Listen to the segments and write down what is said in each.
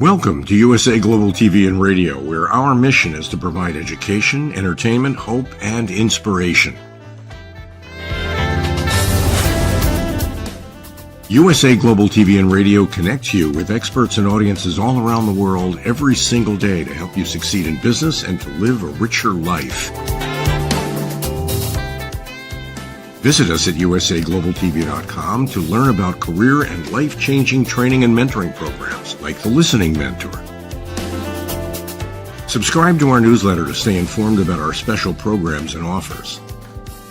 Welcome to USA Global TV and Radio, where our mission is to provide education, entertainment, hope, and inspiration. USA Global TV and Radio connects you with experts and audiences all around the world every single day to help you succeed in business and to live a richer life. Visit us at usaglobaltv.com to learn about career and life-changing training and mentoring programs like the Listening Mentor. Subscribe to our newsletter to stay informed about our special programs and offers.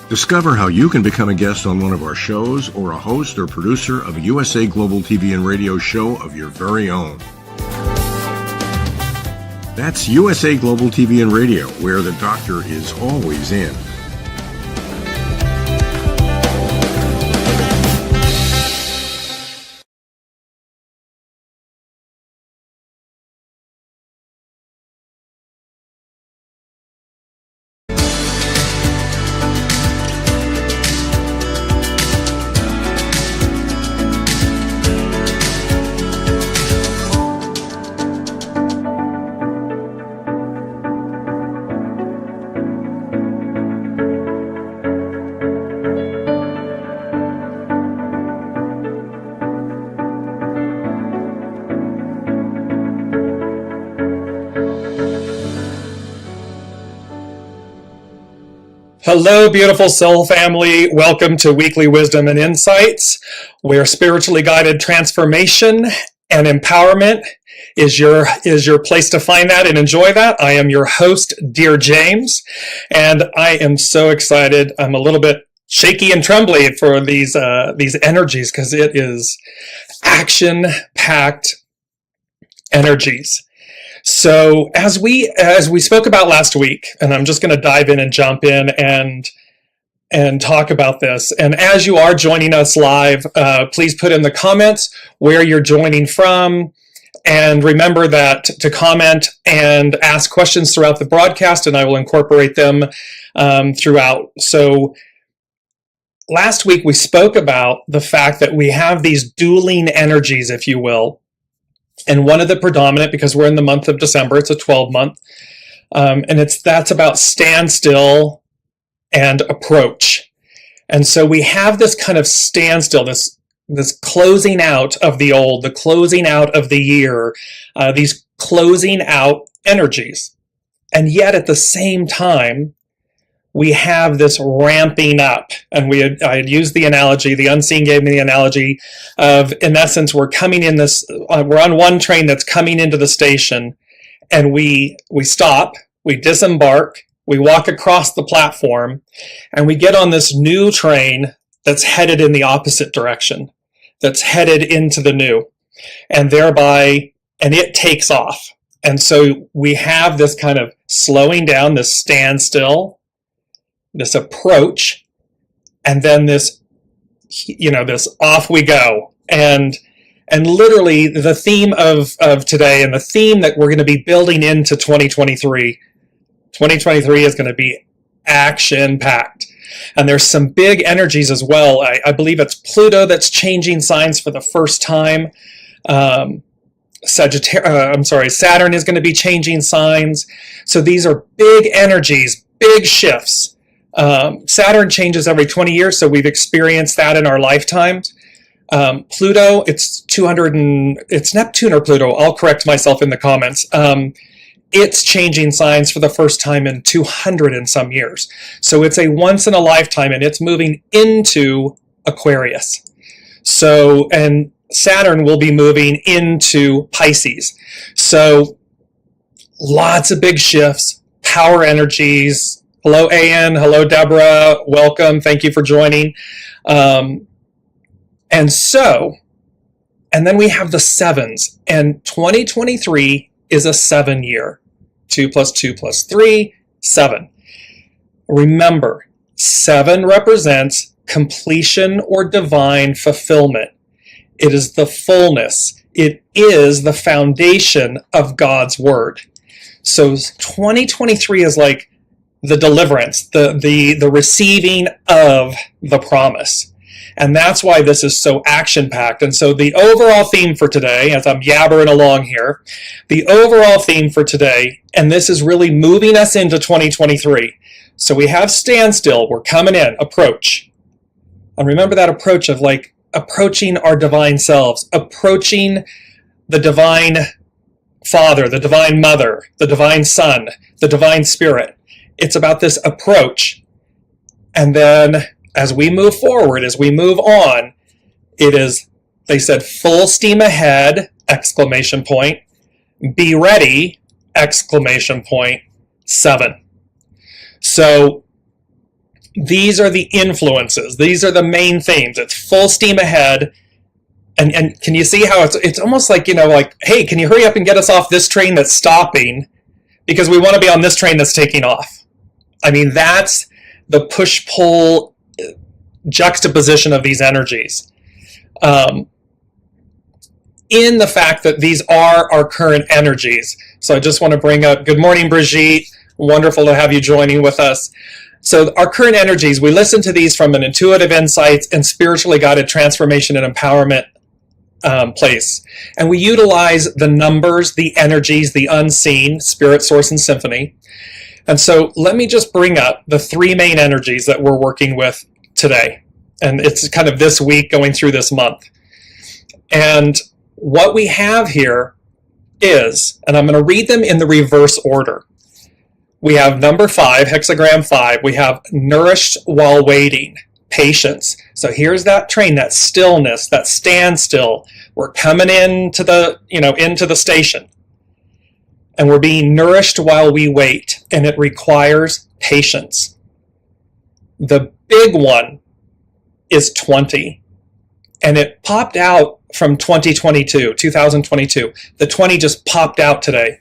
Discover how you can become a guest on one of our shows or a host or producer of a USA Global TV and Radio show of your very own. That's USA Global TV and Radio, where the doctor is always in. Hello, beautiful soul family. Welcome to Weekly Wisdom and Insights, where spiritually guided transformation and empowerment is your place to find that and enjoy that. I am your host, Dearjames, and I am so excited. I'm a little bit shaky and trembly for these energies because it is action-packed energies. So as we spoke about last week, and I'm just going to dive in and jump in and talk about this. And as you are joining us live, please put in the comments where you're joining from. And remember that to comment and ask questions throughout the broadcast, and I will incorporate them throughout. So last week we spoke about the fact that we have these dueling energies, if you will. And one of the predominant, because we're in the month of December, it's a 12-month, and that's about standstill and approach. And so we have this kind of standstill, this closing out of the old, the closing out of the year, these closing out energies. And yet at the same time, we have this ramping up, and I had used the analogy, the unseen gave me the analogy of, in essence, we're on one train that's coming into the station, and we stop, we disembark, we walk across the platform, and we get on this new train that's headed in the opposite direction, that's headed into the new, and it takes off. And so we have this kind of slowing down, this standstill, this approach, and then this off we go. And literally the theme of today, and the theme that we're going to be building into 2023 is going to be action-packed. And there's some big energies as well. I believe it's Pluto that's changing signs for the first time. Saturn is going to be changing signs. So these are big energies, big shifts. Saturn changes every 20 years, so we've experienced that in our lifetimes. Pluto, it's Neptune or Pluto. I'll correct myself in the comments. It's changing signs for the first time in 200 and some years. So it's a once in a lifetime, and it's moving into Aquarius. So, and Saturn will be moving into Pisces. So lots of big shifts, power energies. Hello, AN. Hello, Deborah. Welcome. Thank you for joining. And then we have the sevens. And 2023 is a 7 year. 2 + 2 + 3, 7. Remember, 7 represents completion or divine fulfillment. It is the fullness. It is the foundation of God's word. So 2023 is like the deliverance, the receiving of the promise. And that's why this is so action-packed. And so the overall theme for today, as I'm yabbering along here, the overall theme for today, and this is really moving us into 2023. So we have standstill, we're coming in, approach. And remember that approach of like approaching our divine selves, approaching the divine Father, the divine Mother, the divine Son, the divine Spirit. It's about this approach. And then as we move forward, as we move on, it is, they said, full steam ahead, exclamation point, be ready, exclamation point, 7. So these are the influences. These are the main themes. It's full steam ahead. And can you see how it's almost like, you know, like, hey, can you hurry up and get us off this train that's stopping because we want to be on this train that's taking off. I mean, that's the push-pull juxtaposition of these energies. In the fact that these are our current energies. So I just want to bring up, good morning, Brigitte. Wonderful to have you joining with us. So our current energies, we listen to these from an intuitive insights and spiritually guided transformation and empowerment place. And we utilize the numbers, the energies, the unseen, spirit, source, and symphony. And so let me just bring up the 3 main energies that we're working with today. And it's kind of this week going through this month. And what we have here is, and I'm going to read them in the reverse order. We have number 5, hexagram 5. We have nourished while waiting, patience. So here's that train, that stillness, that standstill. We're coming into the, into the station. And we're being nourished while we wait. And it requires patience. The big one is 20. And it popped out from 2022. The 20 just popped out today.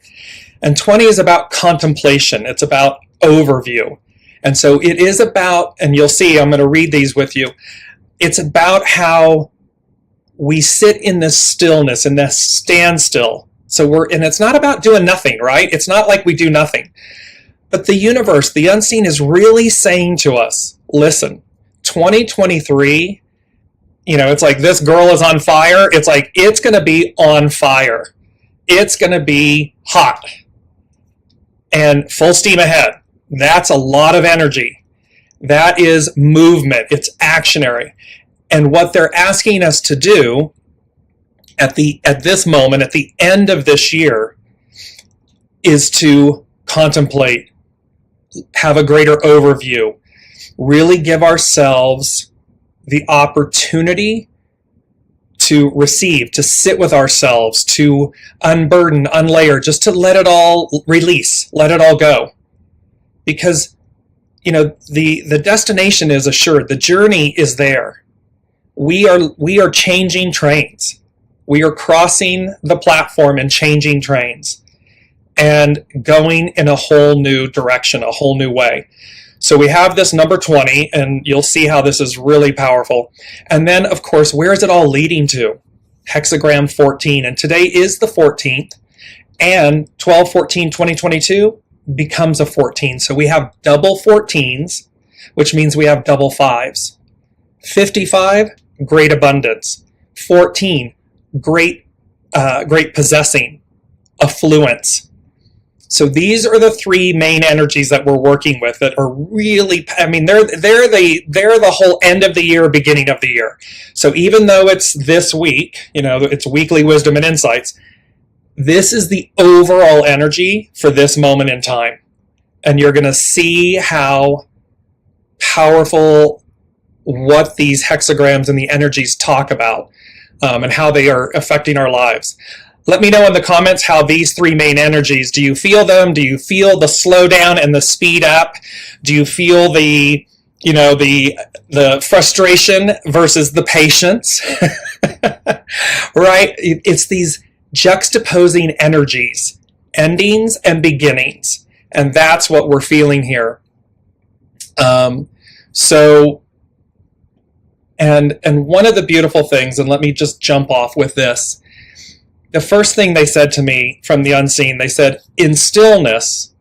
And 20 is about contemplation. It's about overview. And so it is about, and you'll see, I'm going to read these with you. It's about how we sit in this stillness, in this standstill. So and it's not about doing nothing, right? It's not like we do nothing. But the universe, the unseen, is really saying to us, listen, 2023, it's like this girl is on fire. It's like, it's going to be on fire. It's going to be hot. And full steam ahead. That's a lot of energy. That is movement. It's actionary. And what they're asking us to do at this moment, at the end of this year, is to contemplate, have a greater overview, really give ourselves the opportunity to receive, to sit with ourselves, to unburden, unlayer, just to let it all release, let it all go. Because, the destination is assured. The journey is there. We are changing trains. We are crossing the platform and changing trains and going in a whole new direction, a whole new way. So we have this number 20, and you'll see how this is really powerful. And then, of course, where is it all leading to? Hexagram 14. And today is the 14th. And 12-14-2022 becomes a 14. So we have double 14s, which means we have double 5s. 55, great abundance. 14, great possessing, affluence. So these are the 3 main energies that we're working with that are really, they're the whole end of the year, beginning of the year. So even though it's this week, it's weekly wisdom and insights, this is the overall energy for this moment in time. And you're going to see how powerful what these hexagrams and the energies talk about and how they are affecting our lives. Let me know in the comments how these 3 main energies, do you feel them? Do you feel the slowdown and the speed up? Do you feel the frustration versus the patience? Right? It's these juxtaposing energies, endings and beginnings. And that's what we're feeling here. And one of the beautiful things, and let me just jump off with this. The first thing they said to me from the unseen, they said, in stillness,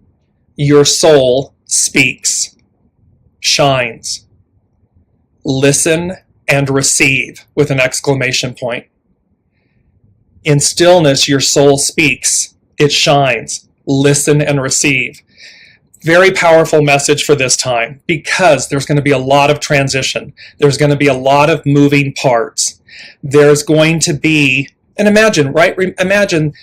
your soul speaks, shines. Listen and receive with an exclamation point. In stillness, your soul speaks. It shines. Listen and receive. Very powerful message for this time, because there's going to be a lot of transition. There's going to be a lot of moving parts. There's going to be, and imagine, right? Imagine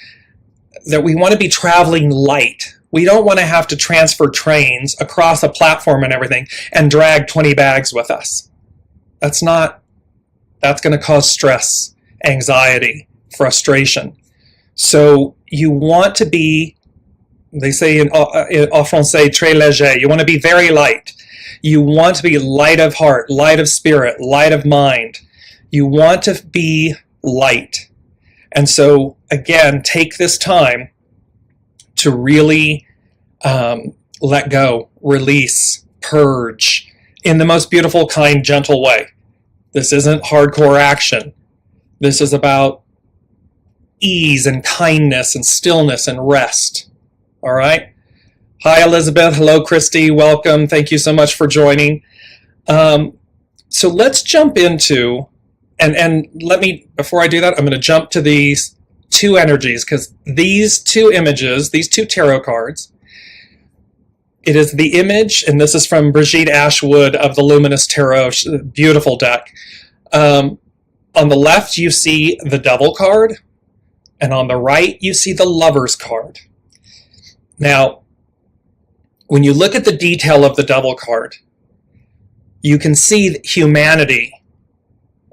that we want to be traveling light. We don't want to have to transfer trains across a platform and everything and drag 20 bags with us. That's going to cause stress, anxiety, frustration. So you want to be, they say en français, très léger. You want to be very light. You want to be light of heart, light of spirit, light of mind. You want to be light. And so, again, take this time to really let go, release, purge in the most beautiful, kind, gentle way. This isn't hardcore action. This is about ease and kindness and stillness and rest. All right? Hi, Elizabeth. Hello, Christy. Welcome. Thank you so much for joining. So let's jump into, and let me, before I do that, I'm going to jump to these two energies, because these two images, these two tarot cards, it is the image, and this is from Brigitte Ashwood of the Luminous Tarot, beautiful deck. On the left, you see the Devil card, and on the right, you see the Lover's card. Now, when you look at the detail of the Devil card, you can see humanity,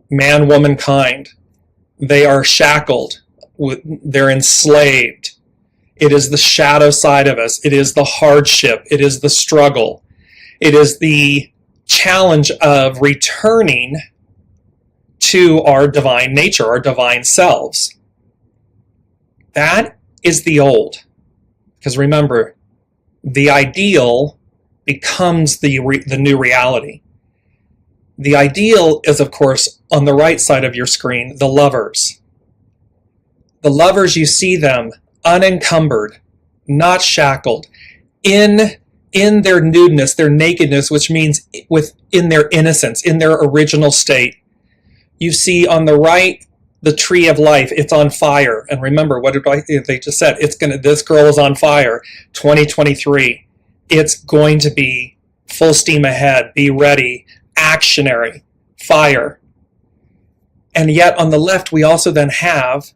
man, woman, kind. They are shackled. They're enslaved. It is the shadow side of us. It is the hardship. It is the struggle. It is the challenge of returning to our divine nature, our divine selves. That is the old. Because remember, the ideal becomes the new reality. The ideal is, of course, on the right side of your screen, the lovers. The lovers, you see them unencumbered, not shackled, in their nudeness, their nakedness, which means in their innocence, in their original state. You see on the right, the tree of life, it's on fire. And remember, what did they just said? This girl is on fire. 2023. It's going to be full steam ahead. Be ready. Actionary. Fire. And yet on the left, we also then have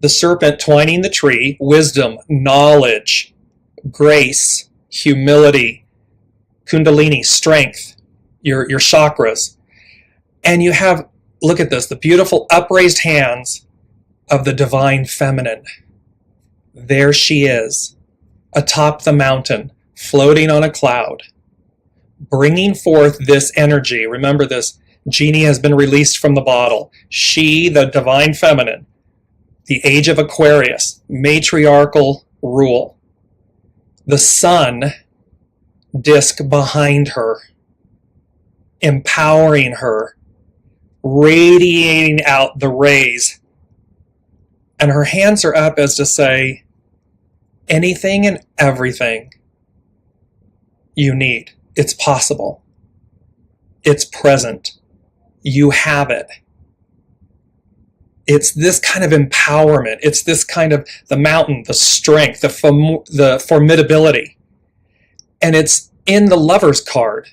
the serpent twining the tree, wisdom, knowledge, grace, humility, kundalini, strength, your chakras. And you have, look at this, the beautiful upraised hands of the divine feminine. There she is, atop the mountain, floating on a cloud, bringing forth this energy. Remember, this genie has been released from the bottle. She, the divine feminine, the age of Aquarius, matriarchal rule. The sun disk behind her, empowering her, radiating out the rays. And her hands are up as to say, anything and everything you need. It's possible. It's present. You have it. It's this kind of empowerment. It's this kind of the mountain, the strength, the formidability. And it's in the Lover's card,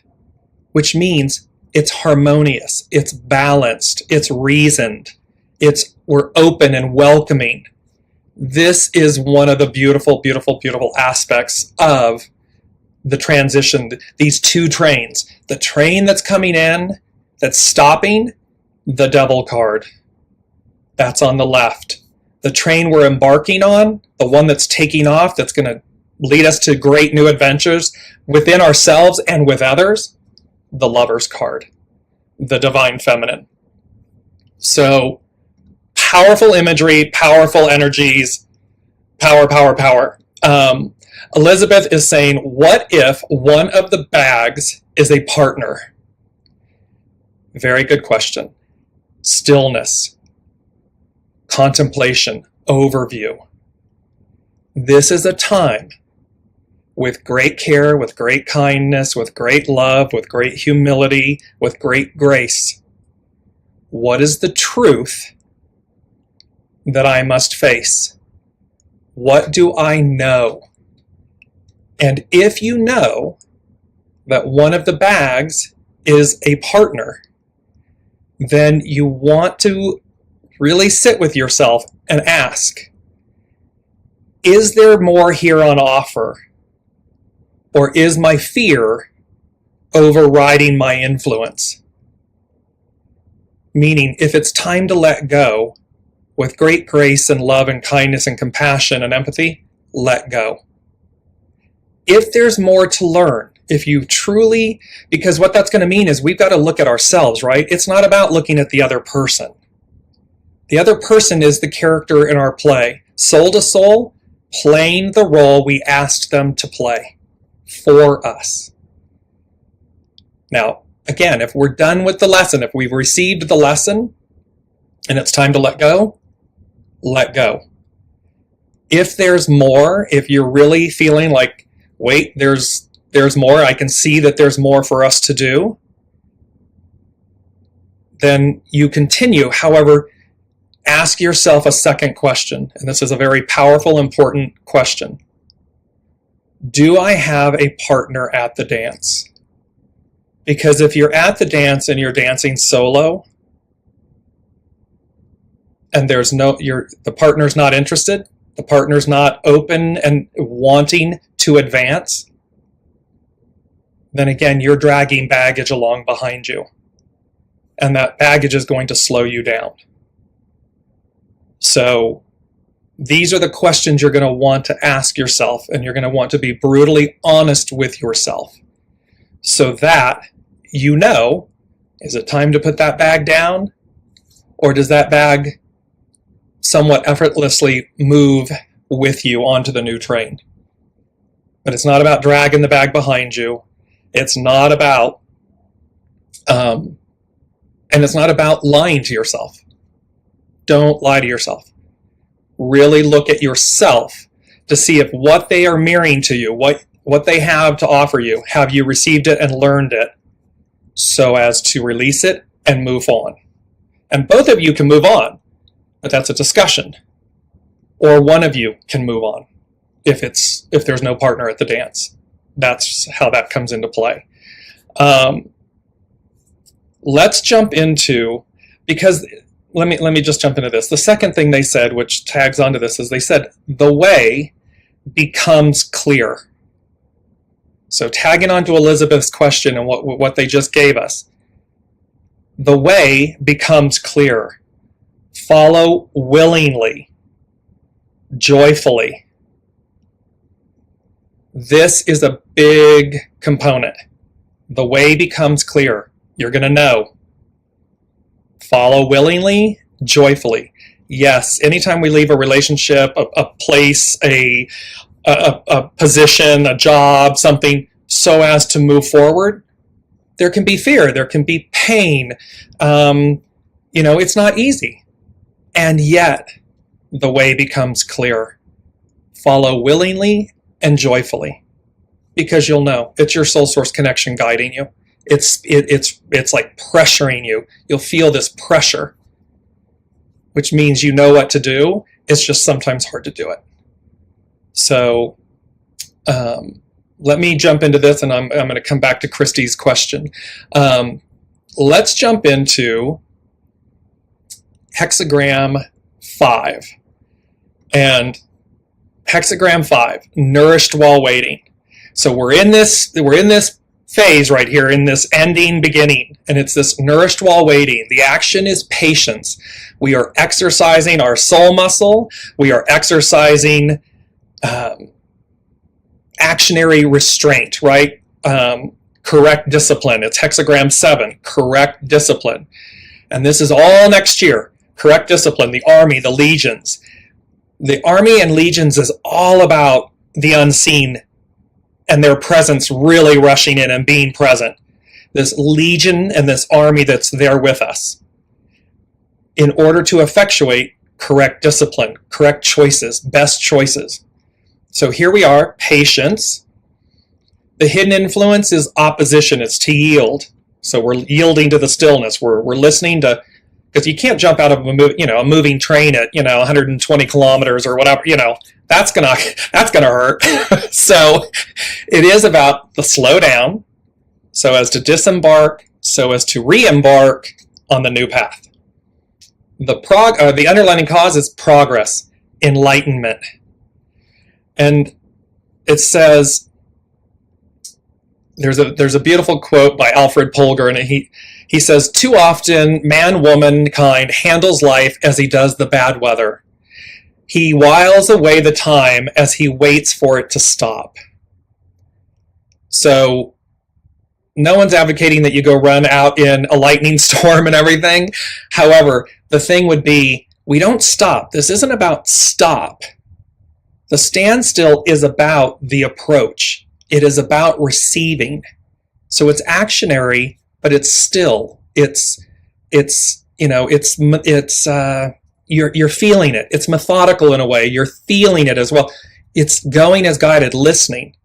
which means it's harmonious, it's balanced, it's reasoned, we're open and welcoming. This is one of the beautiful, beautiful, beautiful aspects of the transition, these two trains. The train that's coming in, that's stopping, the Devil card. That's on the left. The train we're embarking on, the one that's taking off, that's going to lead us to great new adventures within ourselves and with others, the Lover's card, the divine feminine. So powerful imagery, powerful energies, power, power, power. Elizabeth is saying, what if one of the bags is a partner? Very good question. Stillness, contemplation, overview. This is a time with great care, with great kindness, with great love, with great humility, with great grace, What is the truth that I must face? What do I know? And if you know that one of the bags is a partner, then you want to really sit with yourself and ask, is there more here on offer? Or is my fear overriding my influence? Meaning, if it's time to let go, with great grace and love and kindness and compassion and empathy, let go. If there's more to learn, if you truly, because what that's going to mean is we've got to look at ourselves, right? It's not about looking at the other person. The other person is the character in our play, soul to soul, playing the role we asked them to play for us. Now, again, if we're done with the lesson, if we've received the lesson and it's time to let go, let go. If there's more, if you're really feeling like, wait, there's more, I can see that there's more for us to do, then you continue. However, ask yourself a second question, and this is a very powerful, important question. Do I have a partner at the dance? Because if you're at the dance and you're dancing solo, and the partner's not interested, the partner's not open and wanting to advance, then again, you're dragging baggage along behind you. And that baggage is going to slow you down. So these are the questions you're going to want to ask yourself, and you're going to want to be brutally honest with yourself so that you know, is it time to put that bag down? Or does that bag somewhat effortlessly move with you onto the new train? But it's not about dragging the bag behind you. It's not about, and it's not about lying to yourself. Don't lie to yourself. Really look at yourself to see if what they are mirroring to you, what they have to offer you, have you received it and learned it so as to release it and move on. And both of you can move on, but that's a discussion. Or one of you can move on if there's no partner at the dance. That's how that comes into play. Let's jump into, because let me just jump into this. The second thing they said, which tags onto this, is they said the way becomes clear. So tagging onto Elizabeth's question and what they just gave us, the way becomes clear. Follow willingly, joyfully. This is a big component. The way becomes clear. You're going to know. Follow willingly, joyfully. Yes, anytime we leave a relationship, a place, a position, a job, something, so as to move forward, there can be fear, there can be pain. It's not easy. And yet, the way becomes clear. Follow willingly and joyfully, because you'll know it's your soul source connection guiding you. It's like pressuring you. You'll feel this pressure, which means you know what to do. It's just sometimes hard to do it. So let me jump into this, and I'm going to come back to Christy's question. Let's jump into hexagram 5. And hexagram 5, nourished while waiting. So we're in this phase right here, in this ending beginning, and it's this nourished while waiting. The action is patience. We are exercising our soul muscle. We are exercising actionary restraint, right? Correct discipline. It's hexagram 7, correct discipline. And this is all next year. Correct discipline, the army, the legions. The army and legions is all about the unseen and their presence really rushing in and being present. This legion and this army that's there with us in order to effectuate correct discipline, correct choices, best choices. So here we are, patience. The hidden influence is opposition. It's to yield. So we're yielding to the stillness. We're listening to because you can't jump out of a moving train at 120 kilometers or whatever. That's gonna hurt. So it is about the slow down, so as to disembark, so as to re-embark on the new path. The underlying cause is progress, enlightenment, and it says. There's a beautiful quote by Alfred Polgar, and he says, "Too often, womankind handles life as he does the bad weather. He whiles away the time as he waits for it to stop." So no one's advocating that you go run out in a lightning storm and everything. However, the thing would be, we don't stop. This isn't about stop. The standstill is about the approach. It is about receiving. So it's actionary, but it's still. You're feeling it. It's methodical in a way. You're feeling it as well. It's going as guided, listening.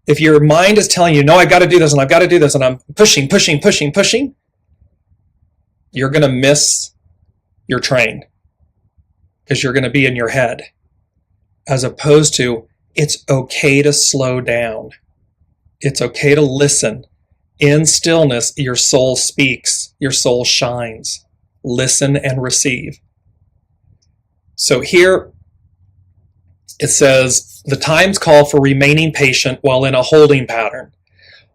If your mind is telling you, no, I've got to do this, and I've got to do this, and I'm pushing, you're going to miss your train because you're going to be in your head, as opposed to, it's okay to slow down. It's okay to listen. In stillness, your soul speaks. Your soul shines. Listen and receive. So here it says, the times call for remaining patient while in a holding pattern.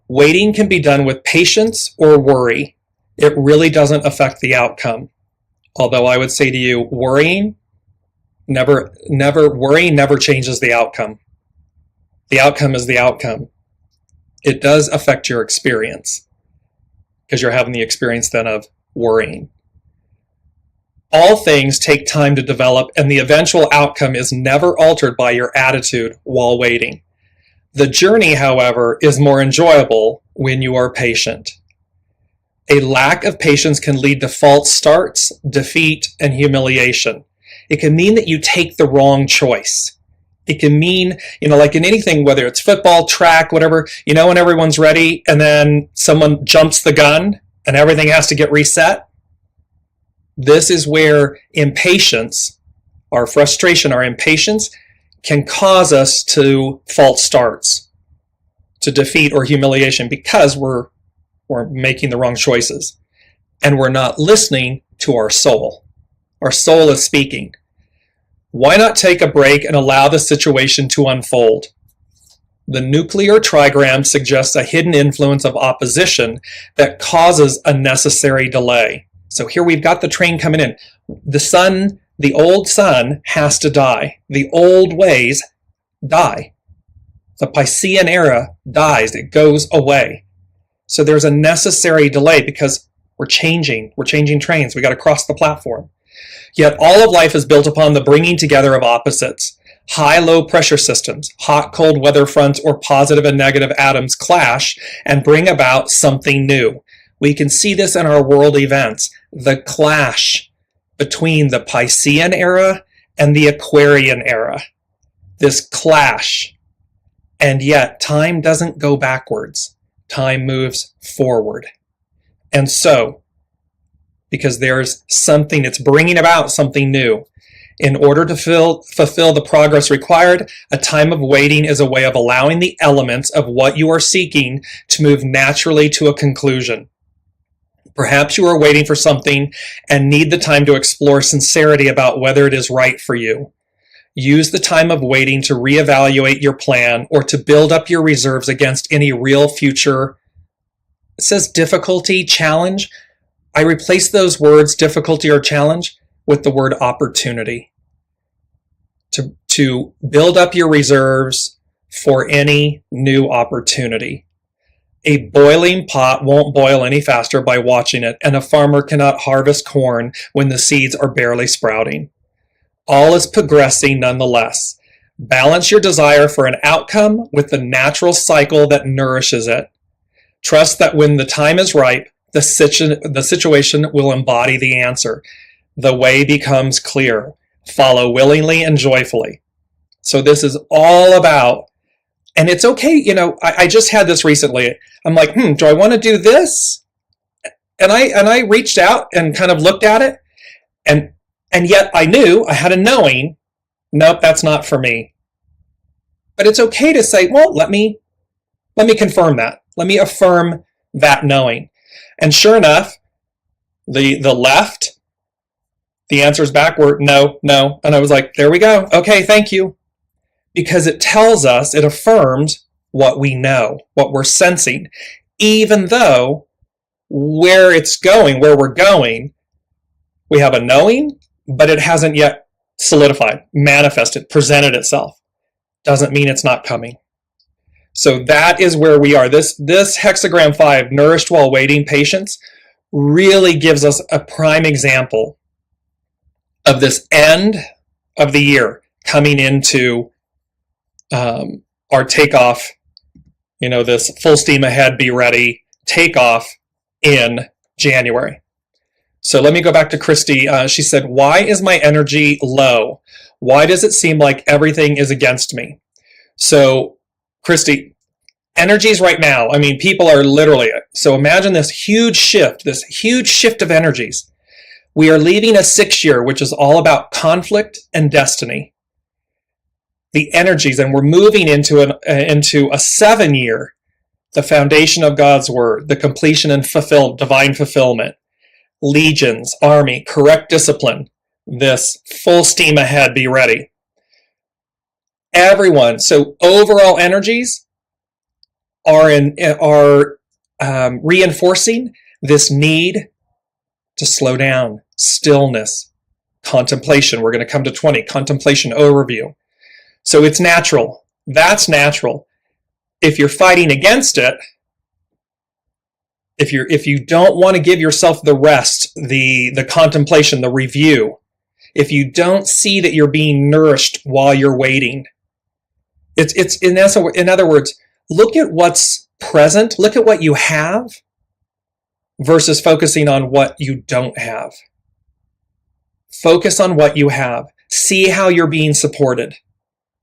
Waiting can be done with patience or worry. It really doesn't affect the outcome. Although I would say to you, worrying never changes the outcome. The outcome is the outcome. It does affect your experience because you're having the experience then of worrying. All things take time to develop, and the eventual outcome is never altered by your attitude while waiting. The journey, however, is more enjoyable when you are patient. A lack of patience can lead to false starts, defeat, and humiliation. It can mean that you take the wrong choice. It can mean, like in anything, whether it's football, track, whatever, when everyone's ready and then someone jumps the gun and everything has to get reset. This is where impatience, our frustration, our impatience can cause us to false starts, to defeat or humiliation, because we're making the wrong choices and we're not listening to our soul. Our soul is speaking. Why not take a break and allow the situation to unfold? The nuclear trigram suggests a hidden influence of opposition that causes a necessary delay. So here we've got the train coming in. The old sun has to die. The old ways die. The Piscean era dies. It goes away. So there's a necessary delay because we're changing trains. We got to cross the platform. Yet all of life is built upon the bringing together of opposites. High-low pressure systems, hot-cold weather fronts, or positive and negative atoms clash and bring about something new. We can see this in our world events, the clash between the Piscean era and the Aquarian era. This clash. And yet time doesn't go backwards. Time moves forward. And so, because there's something, it's bringing about something new. In order to fulfill the progress required, a time of waiting is a way of allowing the elements of what you are seeking to move naturally to a conclusion. Perhaps you are waiting for something and need the time to explore sincerity about whether it is right for you. Use the time of waiting to reevaluate your plan or to build up your reserves against any real future. It says difficulty, challenge. I replace those words, difficulty or challenge, with the word opportunity. To build up your reserves for any new opportunity. A boiling pot won't boil any faster by watching it, and a farmer cannot harvest corn when the seeds are barely sprouting. All is progressing nonetheless. Balance your desire for an outcome with the natural cycle that nourishes it. Trust that when the time is ripe, the situation will embody the answer. The way becomes clear. Follow willingly and joyfully. So this is all about, and it's okay, I just had this recently. I'm like, do I want to do this? And I reached out and kind of looked at it, and yet I knew, I had a knowing, nope, that's not for me. But it's okay to say, well, let me confirm that. Let me affirm that knowing. And sure enough, the left, the answers back were no, no. And I was like, there we go. Okay, thank you. Because it tells us, it affirms what we know, what we're sensing, even though where it's going, where we're going, we have a knowing, but it hasn't yet solidified, manifested, presented itself. Doesn't mean it's not coming. So that is where we are. This hexagram 5, nourished while waiting patience, really gives us a prime example of this end of the year coming into our takeoff, this full steam ahead, be ready, takeoff in January. So let me go back to Christy. She said, why is my energy low? Why does it seem like everything is against me? So Christy, energies right now, people are literally, so imagine this huge shift of energies. We are leaving a 6 year, which is all about conflict and destiny. The energies, and we're moving into a 7 year, the foundation of God's word, the completion and divine fulfillment, legions, army, correct discipline, this full steam ahead, be ready. Everyone, so overall energies are reinforcing this need to slow down, stillness, contemplation. We're going to come to 20, contemplation overview. So it's natural. That's natural. If you're fighting against it, if you don't want to give yourself the rest, the contemplation, the review, if you don't see that you're being nourished while you're waiting, it's in other words, look at what's present, look at what you have versus focusing on what you don't have. Focus on what you have. See how you're being supported.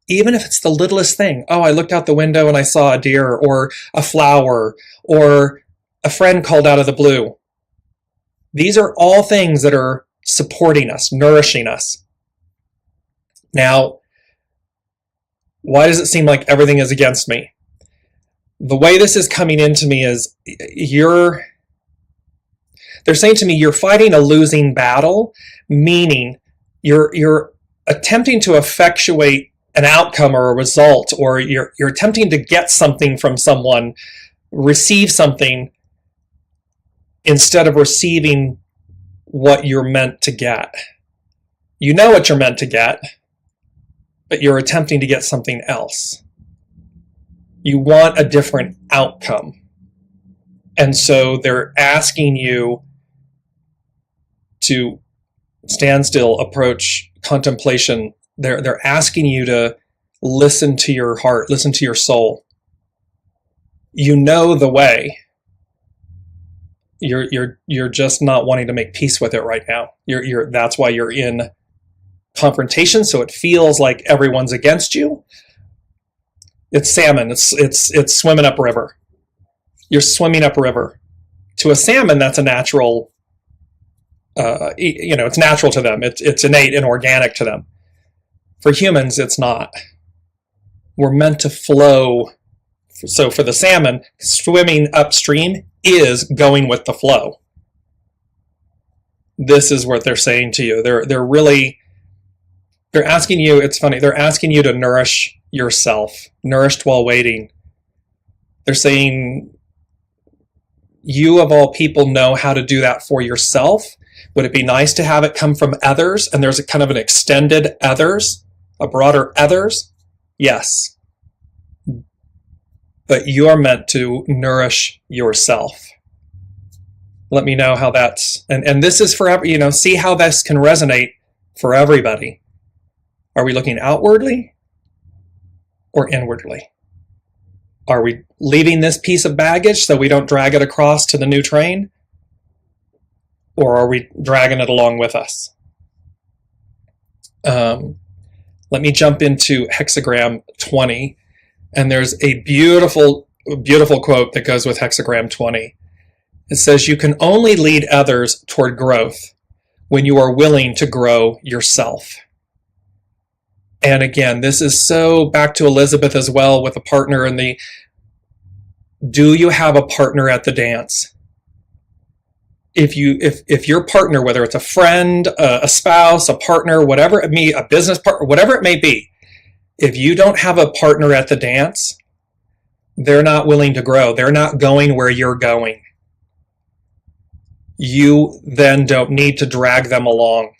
Even if it's the littlest thing. Oh, I looked out the window and I saw a deer or a flower or a friend called out of the blue. These are all things that are supporting us, nourishing us. Now, why does it seem like everything is against me? The way this is coming into me is they're saying to me, you're fighting a losing battle, meaning you're attempting to effectuate an outcome or a result, or you're attempting to get something from someone, receive something, instead of receiving what you're meant to get. You know what you're meant to get, but you're attempting to get something else. You want a different outcome. And so they're asking you to stand still, approach, contemplation. They're asking you to listen to your heart, listen to your soul. You know the way. You're just not wanting to make peace with it right now. That's why you're in confrontation, so it feels like everyone's against you. It's salmon. It's swimming upriver. You're swimming upriver. To a salmon, that's a natural. It's natural to them. It's innate and organic to them. For humans, it's not. We're meant to flow. So for the salmon, swimming upstream is going with the flow. This is what they're saying to you. They're asking you, it's funny, they're asking you to nourish yourself, nourished while waiting. They're saying, you of all people know how to do that for yourself. Would it be nice to have it come from others? And there's a kind of an extended others, a broader others? Yes. But you are meant to nourish yourself. Let me know how that's, and this is for, see how this can resonate for everybody. Are we looking outwardly or inwardly? Are we leaving this piece of baggage so we don't drag it across to the new train? Or are we dragging it along with us? Let me jump into hexagram 20. And there's a beautiful, beautiful quote that goes with hexagram 20. It says you can only lead others toward growth when you are willing to grow yourself. And again, this is so back to Elizabeth as well with a partner in the, do you have a partner at the dance? If your partner, whether it's a friend, a spouse, a partner, whatever it may, a business partner, whatever it may be, if you don't have a partner at the dance, they're not willing to grow. They're not going where you're going. You then don't need to drag them along,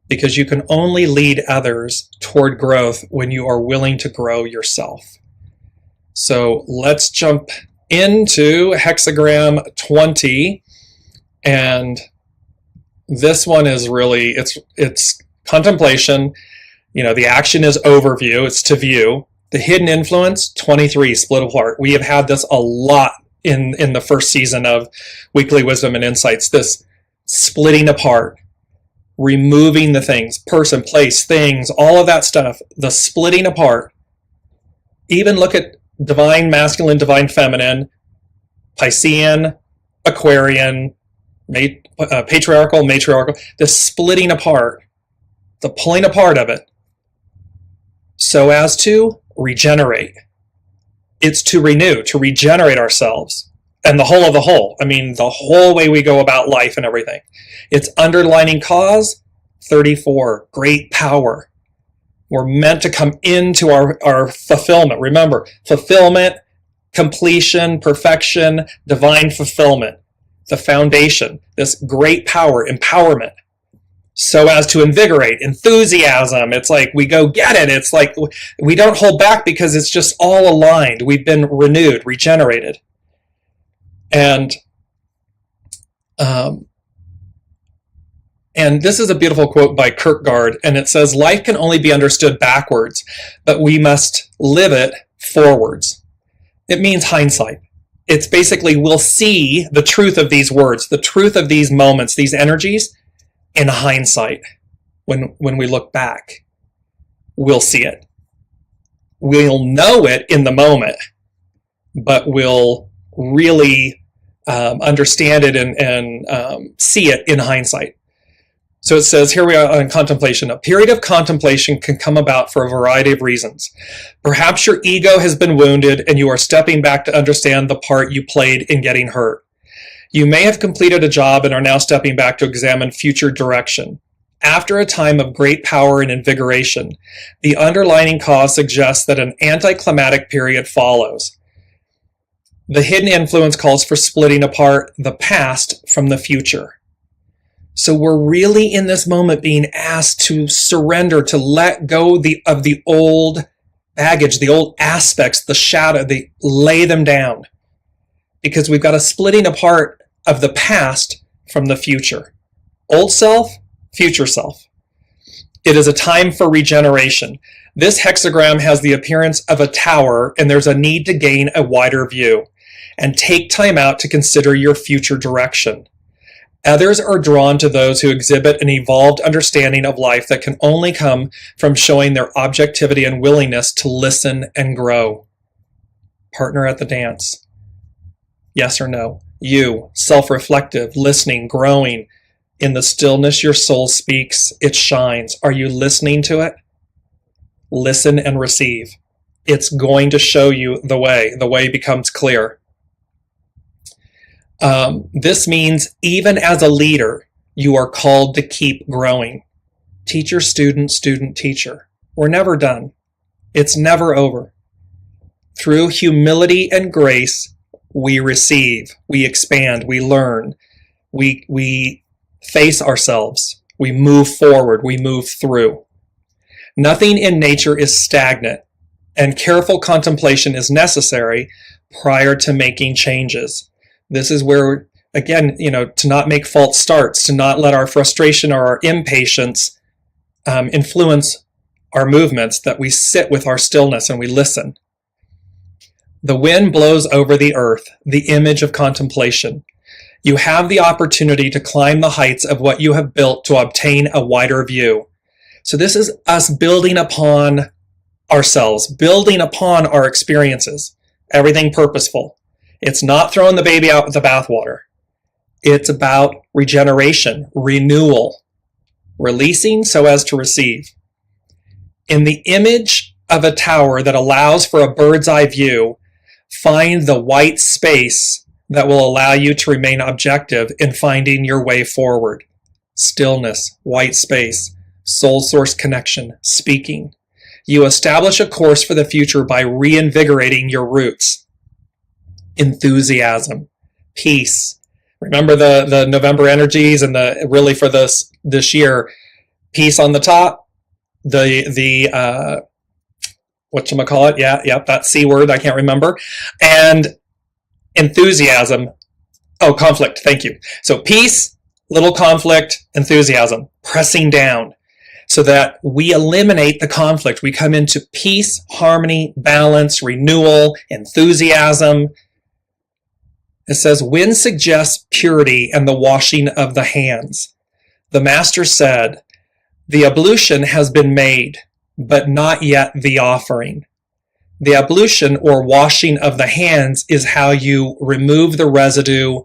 because you can only lead others toward growth when you are willing to grow yourself. So let's jump into hexagram 20. And this one is really, it's contemplation. You know, the action is overview, it's to view. The hidden influence, 23, split apart. We have had this a lot in the first season of Weekly Wisdom and Insights, this splitting apart, removing the things, person, place, things, all of that stuff, the splitting apart. Even look at divine masculine, divine feminine, Piscean, Aquarian, patriarchal, matriarchal, the splitting apart, the pulling apart of it, so as to regenerate. It's to renew, to regenerate ourselves. And the whole of the whole. I mean, the whole way we go about life and everything. It's underlining cause, 34, great power. We're meant to come into our fulfillment. Remember, fulfillment, completion, perfection, divine fulfillment. The foundation, this great power, empowerment. So as to invigorate, enthusiasm. It's like we go get it. It's like we don't hold back because it's just all aligned. We've been renewed, regenerated. And this is a beautiful quote by Kierkegaard, and it says, life can only be understood backwards, but we must live it forwards. It means hindsight. It's basically, we'll see the truth of these words, the truth of these moments, these energies, in hindsight. When we look back, we'll see it. We'll know it in the moment, but we'll really understand it and see it in hindsight. So it says, here we are on contemplation. A period of contemplation can come about for a variety of reasons. Perhaps your ego has been wounded and you are stepping back to understand the part you played in getting hurt. You may have completed a job and are now stepping back to examine future direction. After a time of great power and invigoration, the underlying cause suggests that an anticlimactic period follows. The hidden influence calls for splitting apart the past from the future. So we're really in this moment being asked to surrender, to let go of the old baggage, the old aspects, the shadow, lay them down. Because we've got a splitting apart of the past from the future. Old self, future self. It is a time for regeneration. This hexagram has the appearance of a tower, and there's a need to gain a wider view and take time out to consider your future direction. Others are drawn to those who exhibit an evolved understanding of life that can only come from showing their objectivity and willingness to listen and grow. Partner at the dance. Yes or no? You, self-reflective, listening, growing. In the stillness your soul speaks, it shines. Are you listening to it? Listen and receive. It's going to show you the way. The way becomes clear. This means even as a leader, you are called to keep growing. Teacher, student, student, teacher. We're never done. It's never over. Through humility and grace, we receive, we expand, we learn, we face ourselves, we move forward, we move through. Nothing in nature is stagnant, and careful contemplation is necessary prior to making changes. This is where, again, to not make false starts, to not let our frustration or our impatience influence our movements, that we sit with our stillness and we listen. The wind blows over the earth, the image of contemplation. You have the opportunity to climb the heights of what you have built to obtain a wider view. So this is us building upon ourselves, building upon our experiences, everything purposeful. It's not throwing the baby out with the bathwater. It's about regeneration, renewal, releasing so as to receive. In the image of a tower that allows for a bird's eye view, find the white space that will allow you to remain objective in finding your way forward. Stillness, white space, soul source connection, speaking. You establish a course for the future by reinvigorating your roots. Enthusiasm, peace. Remember the November energies and really for this year, peace on the top, the whatchamacallit, that C word, I can't remember, and enthusiasm, conflict, thank you. So peace, little conflict, enthusiasm, pressing down so that we eliminate the conflict. We come into peace, harmony, balance, renewal, enthusiasm. It says, wind suggests purity and the washing of the hands. The master said, the ablution has been made, but not yet the offering. The ablution or washing of the hands is how you remove the residue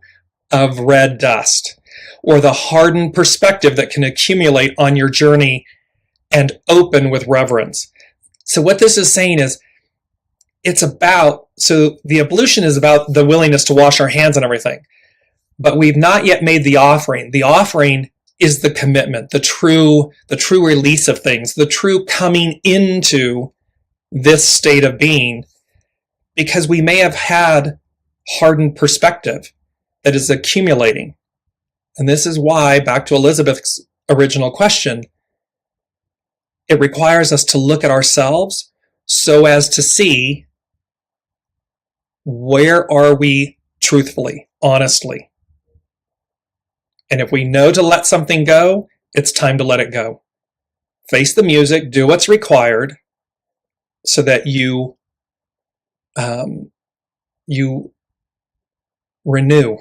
of red dust or the hardened perspective that can accumulate on your journey and open with reverence. So what this is saying is, so the ablution is about the willingness to wash our hands and everything, but we've not yet made the offering. The offering is the commitment, the true release of things, the true coming into this state of being, because we may have had hardened perspective that is accumulating. And this is why, back to Elizabeth's original question, it requires us to look at ourselves so as to see, where are we truthfully, honestly? And if we know to let something go, it's time to let it go. Face the music, do what's required so that you renew,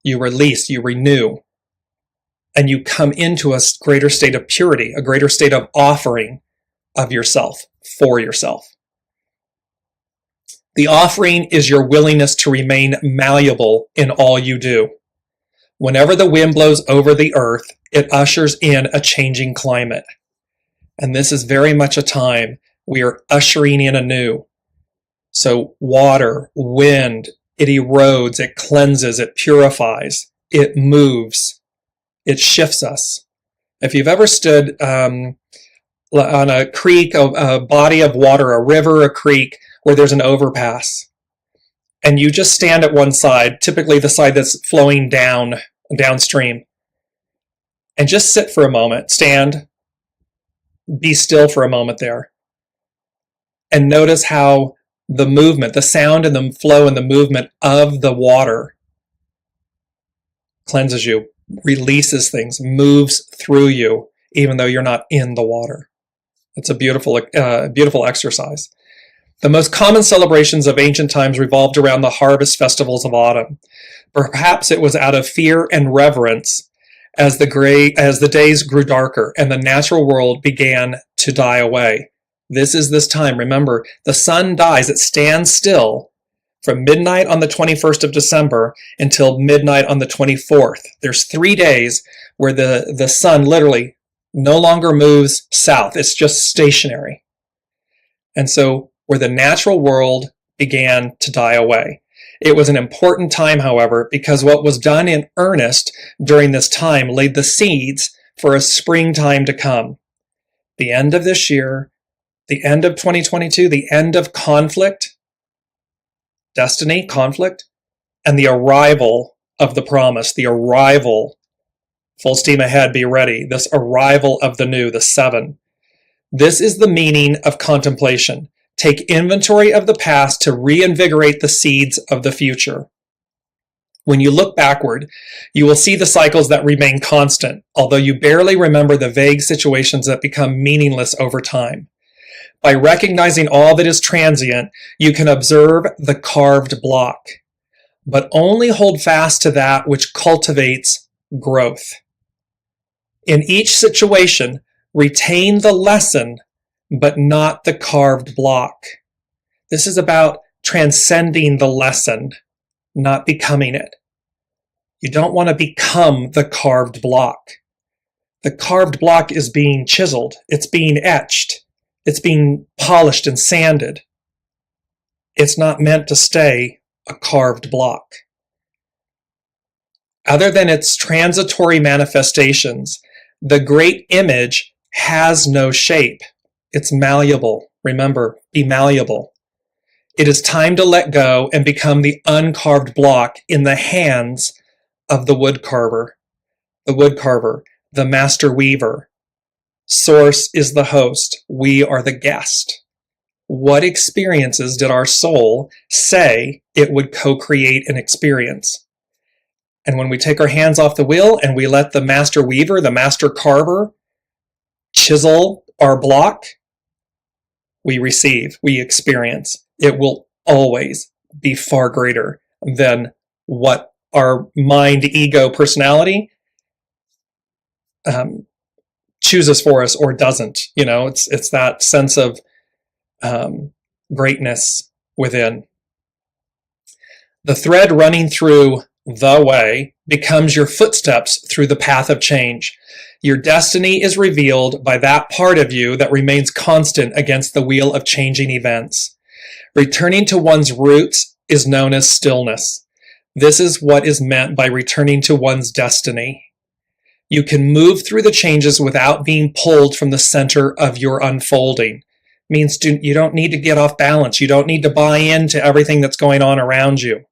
you release, you renew, and you come into a greater state of purity, a greater state of offering of yourself, for yourself. The offering is your willingness to remain malleable in all you do. Whenever the wind blows over the earth, it ushers in a changing climate. And this is very much a time we are ushering in anew. So water, wind, it erodes, it cleanses, it purifies, it moves, it shifts us. If you've ever stood on a creek, a body of water, a river, a creek, where there's an overpass, and you just stand at one side, typically the side that's flowing downstream, and just sit for a moment, stand, be still for a moment there, and notice how the movement, the sound and the flow and the movement of the water cleanses you, releases things, moves through you, even though you're not in the water. It's a beautiful exercise. The most common celebrations of ancient times revolved around the harvest festivals of autumn. Perhaps it was out of fear and reverence as the days grew darker and the natural world began to die away. This time, remember, the sun dies, it stands still from midnight on the 21st of December until midnight on the 24th. There's 3 days where the sun literally no longer moves south. It's just stationary. And so where the natural world began to die away. It was an important time, however, because what was done in earnest during this time laid the seeds for a springtime to come. The end of this year, the end of 2022, the end of conflict, destiny, conflict, and the arrival of the promise, the arrival, full steam ahead, be ready, this arrival of the new, the 7. This is the meaning of contemplation. Take inventory of the past to reinvigorate the seeds of the future. When you look backward, you will see the cycles that remain constant, although you barely remember the vague situations that become meaningless over time. By recognizing all that is transient, you can observe the carved block, but only hold fast to that which cultivates growth. In each situation, retain the lesson, but not the carved block. This is about transcending the lesson not becoming it. You don't want to become the carved block. The carved block is being chiseled. It's being etched. It's being polished and sanded. It's not meant to stay a carved block. Other than its transitory manifestations, the great image has no shape. It's malleable. Remember, be malleable. It is time to let go and become the uncarved block in the hands of the woodcarver, the master weaver. Source is the host. We are the guest. What experiences did our soul say it would co-create an experience? And when we take our hands off the wheel and we let the master weaver, the master carver, chisel our block, we receive, we experience. It will always be far greater than what our mind, ego, personality chooses for us or doesn't. You know, it's that sense of greatness within. The thread running through the way becomes your footsteps through the path of change. Your destiny is revealed by that part of you that remains constant against the wheel of changing events. Returning to one's roots is known as stillness. This is what is meant by returning to one's destiny. You can move through the changes without being pulled from the center of your unfolding. Means you don't need to get off balance. You don't need to buy into everything that's going on around you.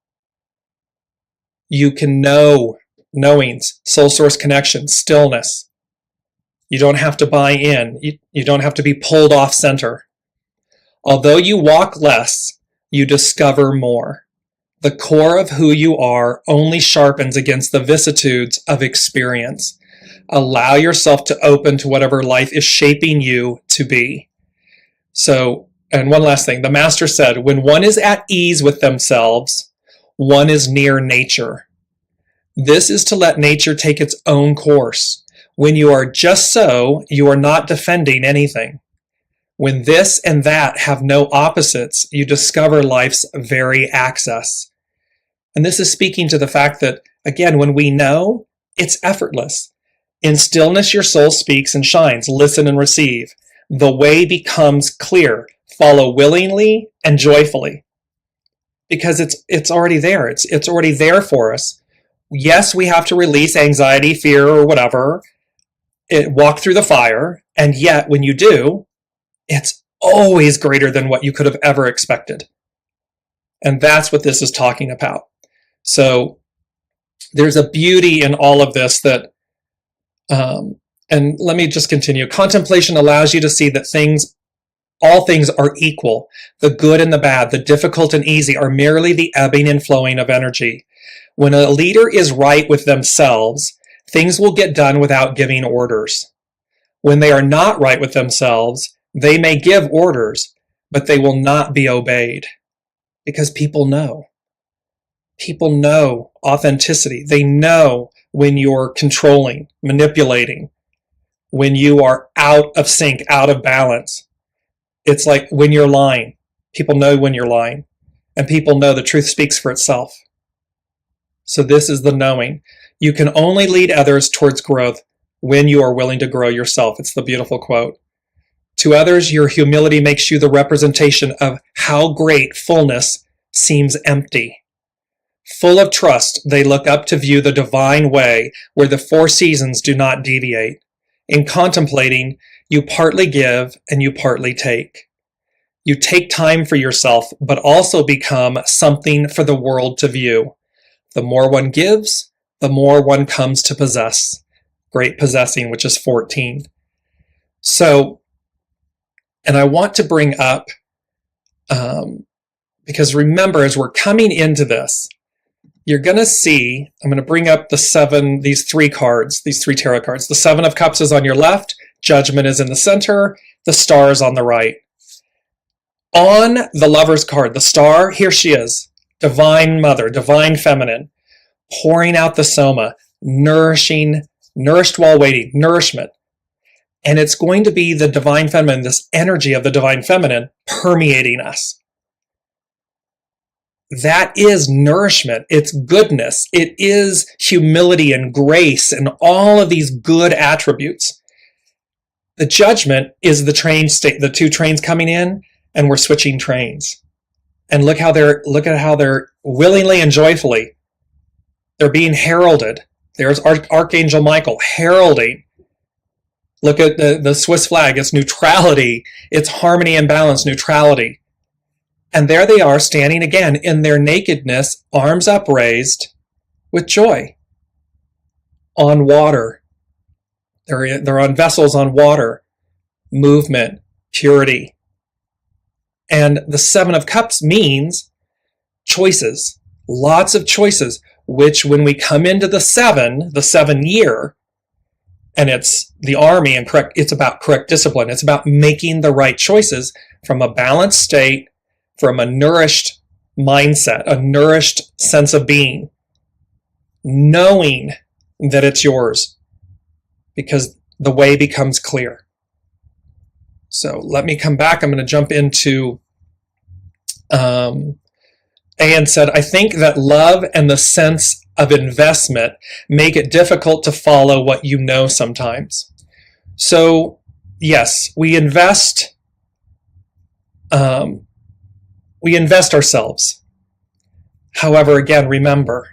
You can know knowings, soul source connection, stillness. You don't have to buy in. You don't have to be pulled off center. Although you walk less, you discover more. The core of who you are only sharpens against the vicissitudes of experience. Allow yourself to open to whatever life is shaping you to be. So, and one last thing, the master said, when one is at ease with themselves, one is near nature. This is to let nature take its own course. When you are just so, you are not defending anything. When this and that have no opposites, you discover life's very access. And this is speaking to the fact that, again, when we know, it's effortless. In stillness, your soul speaks and shines. Listen and receive. The way becomes clear. Follow willingly and joyfully. Because it's already there. It's already there for us. Yes, we have to release anxiety, fear, or whatever. Walk through the fire. And yet, when you do, it's always greater than what you could have ever expected. And that's what this is talking about. So there's a beauty in all of this that, and let me just continue. Contemplation allows you to see that all things are equal. The good and the bad, the difficult and easy are merely the ebbing and flowing of energy. When a leader is right with themselves, things will get done without giving orders. When they are not right with themselves, they may give orders, but they will not be obeyed. Because people know. People know authenticity. They know when you're controlling, manipulating, when you are out of sync, out of balance. It's like when you're lying. People know when you're lying. And people know the truth speaks for itself. So this is the knowing. You can only lead others towards growth when you are willing to grow yourself. It's the beautiful quote. To others, your humility makes you the representation of how great fullness seems empty. Full of trust, they look up to view the divine way where the four seasons do not deviate. In contemplating, you partly give and you partly take. You take time for yourself, but also become something for the world to view. The more one gives, the more one comes to possess. Great possessing, which is 14. So, and I want to bring up, because remember, as we're coming into this, you're going to see, I'm going to bring up these three tarot cards. The Seven of Cups is on your left, Judgment is in the center, the Star is on the right. On the Lover's card, the Star, here she is, Divine Mother, Divine Feminine, pouring out the soma, nourished while waiting, nourishment. And it's going to be the Divine Feminine, this energy of the Divine Feminine permeating us. that is nourishment. It's goodness. It is humility and grace and all of these good attributes. The judgment is the train state, the two trains coming in, and we're switching trains. And look at how they're willingly and joyfully, they're being heralded. There's Archangel Michael heralding. Look at the Swiss flag. It's neutrality. It's harmony and balance, neutrality. And there they are standing again in their nakedness, arms upraised with joy on water. They're on vessels on water, movement, purity. And the Seven of Cups means choices, lots of choices, which when we come into the seven year, and it's the army and it's about correct discipline. It's about making the right choices from a balanced state, from a nourished mindset, a nourished sense of being, knowing that it's yours because the way becomes clear. So let me come back. I'm going to jump into, Anne said, I think that love and the sense of investment make it difficult to follow what you know sometimes. So yes, we invest ourselves. However, again, remember,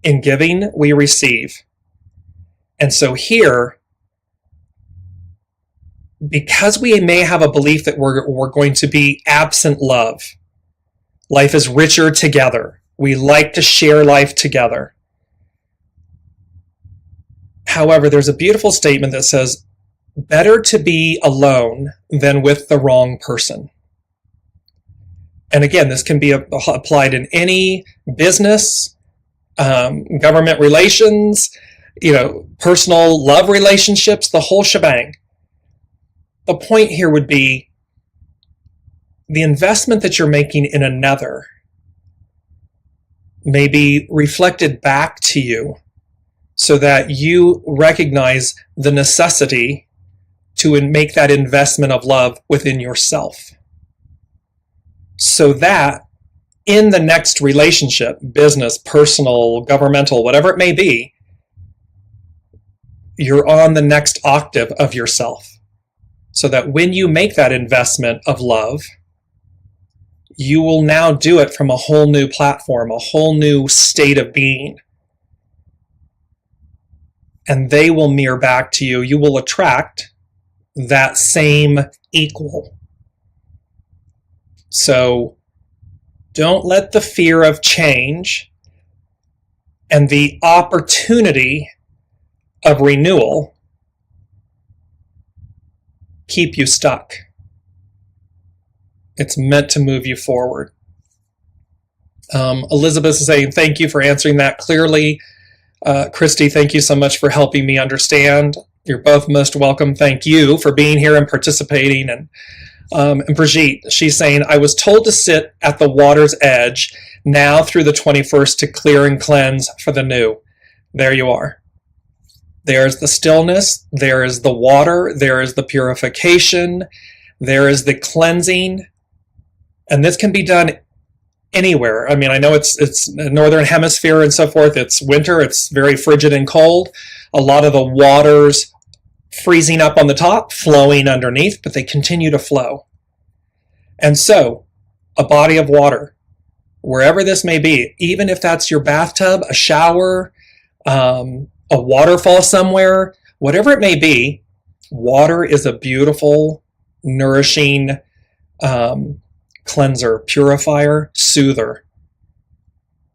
in giving, we receive. And so here, because we may have a belief that we're going to be absent love, life is richer together. We like to share life together. However, there's a beautiful statement that says, better to be alone than with the wrong person. And again, this can be applied in any business, government relations, personal love relationships, the whole shebang. The point here would be the investment that you're making in another may be reflected back to you so that you recognize the necessity to make that investment of love within yourself. So that in the next relationship, business, personal, governmental, whatever it may be, you're on the next octave of yourself. So that when you make that investment of love, you will now do it from a whole new platform, a whole new state of being. And they will mirror back to you. You will attract that same equal. So don't let the fear of change and the opportunity of renewal keep you stuck. It's meant to move you forward. Elizabeth is saying, thank you for answering that clearly. Christy, thank you so much for helping me understand. You're both most welcome. Thank you for being here and participating. And Brigitte, she's saying, I was told to sit at the water's edge now through the 21st to clear and cleanse for the new. There you are. There's the stillness. There is the water. There is the purification. There is the cleansing. And this can be done anywhere. I mean, I know it's northern hemisphere and so forth. It's winter. It's very frigid and cold. A lot of the waters freezing up on the top, flowing underneath, but they continue to flow. And so, a body of water, wherever this may be, even if that's your bathtub, a shower, a waterfall somewhere, whatever it may be, water is a beautiful, nourishing cleanser, purifier, soother.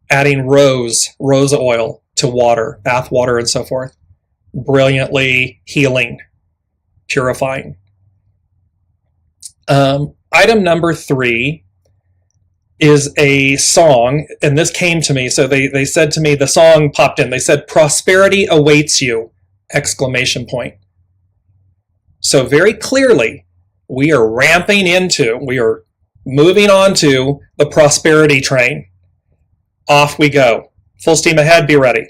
Adding rose oil to water, bath water and so forth. Brilliantly healing, purifying. Item number 3 is a song, and this came to me. So they said to me, the song popped in. They said, prosperity awaits you, exclamation point. So very clearly, we are moving on to the prosperity train. Off we go. Full steam ahead, be ready.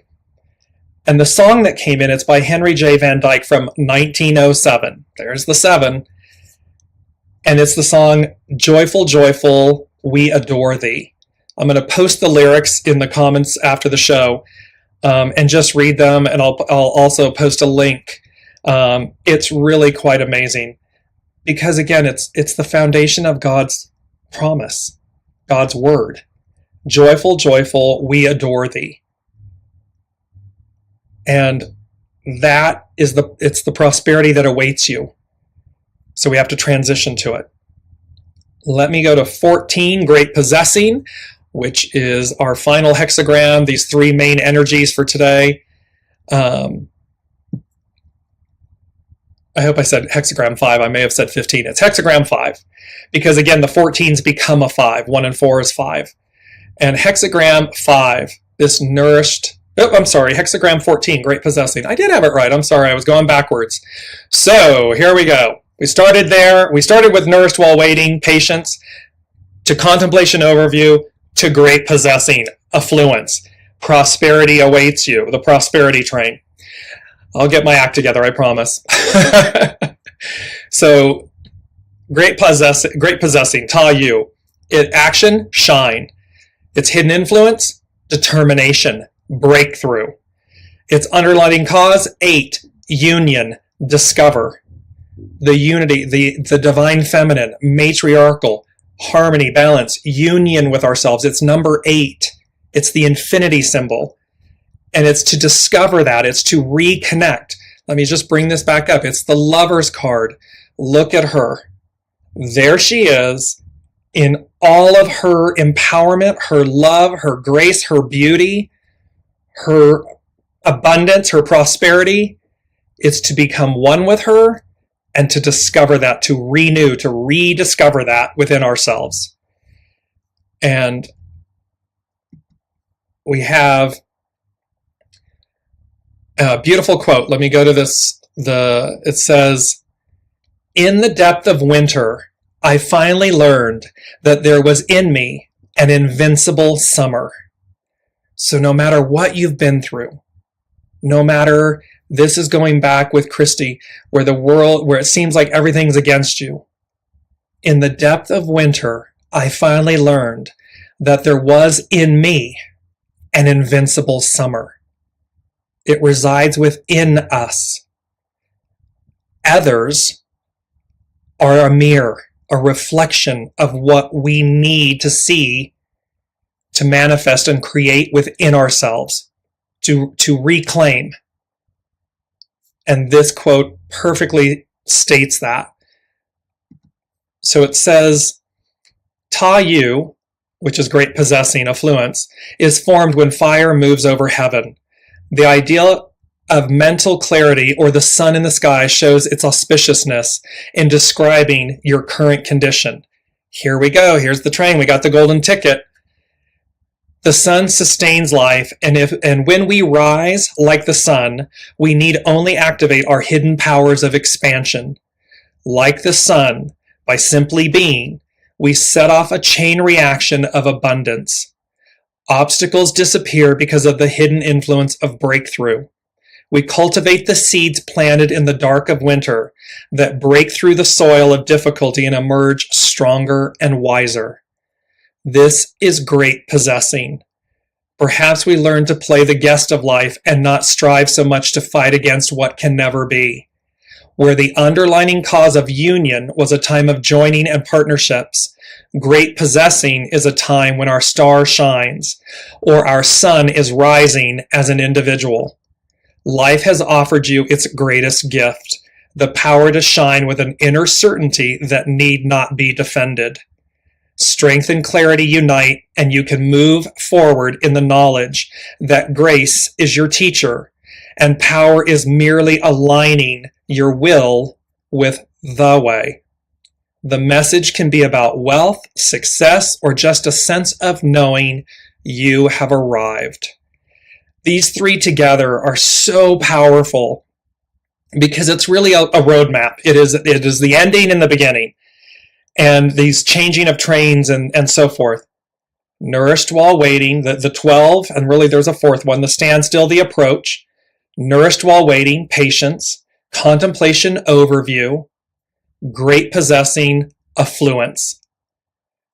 And the song that came in, it's by Henry J. Van Dyke from 1907. There's the 7. And it's the song, Joyful, Joyful, We Adore Thee. I'm going to post the lyrics in the comments after the show, and just read them, and I'll also post a link. It's really quite amazing, because again, it's the foundation of God's promise, God's word. Joyful, joyful, we adore thee. And that is it's the prosperity that awaits you. So we have to transition to it. Let me go to 14, great possessing, which is our final hexagram, these three main energies for today. I hope I said hexagram 5. I may have said 15. It's hexagram 5. Because again, the 14s become a 5. 1 and 4 is 5. And hexagram 5, this nourished... Oh, I'm sorry, hexagram 14, great possessing. I did have it right. I'm sorry, I was going backwards. So here we go. We started there. We started with nourished while waiting, patience, to contemplation overview, to great possessing, affluence. Prosperity awaits you, the prosperity train. I'll get my act together, I promise. So, great possessing, ta you. Action, shine. Its hidden influence, determination, breakthrough. Its underlying cause, 8, union, discover. The unity, the divine feminine, matriarchal, harmony, balance, union with ourselves. It's number 8. It's the infinity symbol. And it's to discover that. It's to reconnect. Let me just bring this back up. It's the Lover's card. Look at her. There she is in all of her empowerment, her love, her grace, her beauty, her abundance, her prosperity. It's to become one with her and to discover that, to renew, to rediscover that within ourselves. And we have a beautiful quote. Let me go to this. It says, "In the depth of winter, I finally learned that there was in me an invincible summer." So no matter what you've been through, no matter, this is going back with Christy, where it seems like everything's against you. In the depth of winter, I finally learned that there was in me an invincible summer. It resides within us. Others are a mirror, a reflection of what we need to see to manifest and create within ourselves, to reclaim. And this quote perfectly states that. So it says, "Ta yu," which is great possessing, affluence, is formed when fire moves over heaven. The ideal of mental clarity, or the sun in the sky, shows its auspiciousness in describing your current condition. Here we go. Here's the train. We got the golden ticket. The sun sustains life, and when we rise like the sun, we need only activate our hidden powers of expansion. Like the sun, by simply being, we set off a chain reaction of abundance. Obstacles disappear because of the hidden influence of breakthrough. We cultivate the seeds planted in the dark of winter that break through the soil of difficulty and emerge stronger and wiser. This is great possessing. Perhaps we learn to play the guest of life and not strive so much to fight against what can never be. Where the underlying cause of union was a time of joining and partnerships, great possessing is a time when our star shines, or our sun is rising as an individual. Life has offered you its greatest gift, the power to shine with an inner certainty that need not be defended. Strength and clarity unite, and you can move forward in the knowledge that grace is your teacher, and power is merely aligning your will with the way. The message can be about wealth, success, or just a sense of knowing you have arrived. These three together are so powerful because it's really a roadmap. It is the ending and the beginning. And these changing of trains and so forth. Nourished while waiting, the 12, and really there's a fourth one, the standstill, the approach. Nourished while waiting, patience. Contemplation, overview. Great possessing, affluence.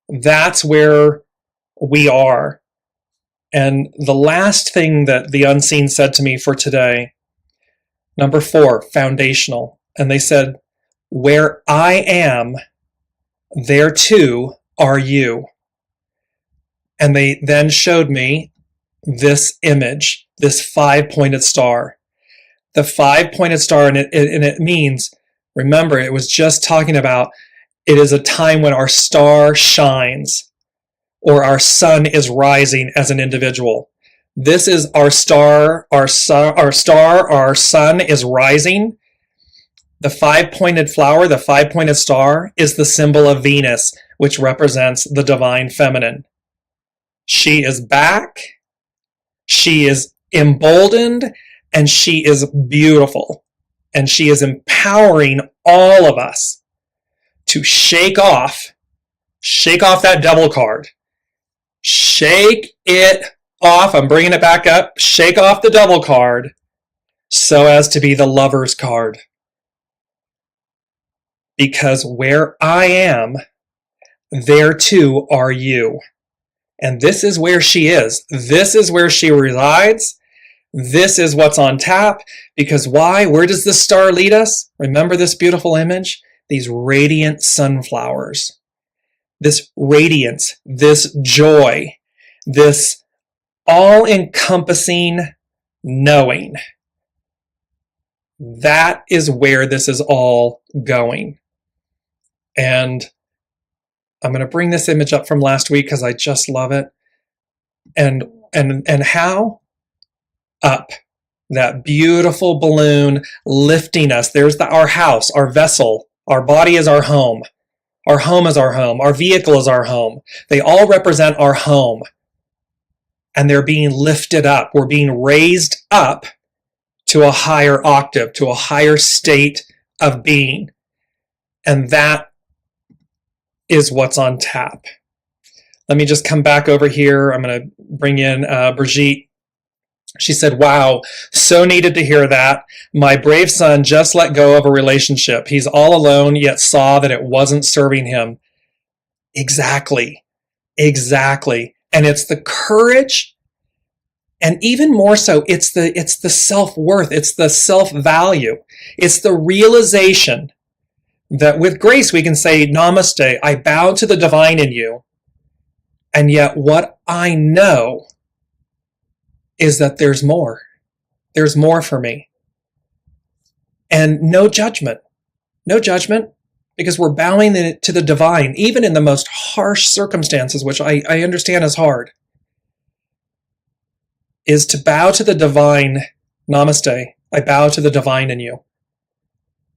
That's where we are. And the last thing that the unseen said to me for today, number 4, foundational. And they said, where I am, there too are you. And they then showed me this image, this 5-pointed star. The 5-pointed star, and it means, remember, it was just talking about it is a time when our star shines or our sun is rising as an individual. This is our star, our sun is rising. The 5-pointed flower, the 5-pointed star, is the symbol of Venus, which represents the divine feminine. She is back, she is emboldened, and she is beautiful. And she is empowering all of us to shake off that devil card. Shake it off. I'm bringing it back up. Shake off the devil card so as to be the lover's card. Because where I am, there too are you. And this is where she is. This is where she resides. This is what's on tap. Because why? Where does this star lead us? Remember this beautiful image? These radiant sunflowers. This radiance, this joy, this all-encompassing knowing. That is where this is all going. And I'm going to bring this image up from last week because I just love it. And how? Up. That beautiful balloon lifting us. There's our house, our vessel. Our body is our home. Our home is our home. Our vehicle is our home. They all represent our home. And they're being lifted up. We're being raised up to a higher octave, to a higher state of being. And that is what's on tap. Let me just come back over here. I'm going to bring in Brigitte. She said, wow, so needed to hear that. My brave son just let go of a relationship. He's all alone, yet saw that it wasn't serving him. Exactly. And it's the courage, and even more so, it's the self-worth, it's the self-value. It's the realization that with grace we can say, Namaste, I bow to the divine in you. And yet what I know is that there's more. There's more for me. And no judgment, because we're bowing to the divine, even in the most harsh circumstances, which I understand is hard, is to bow to the divine. Namaste, I bow to the divine in you.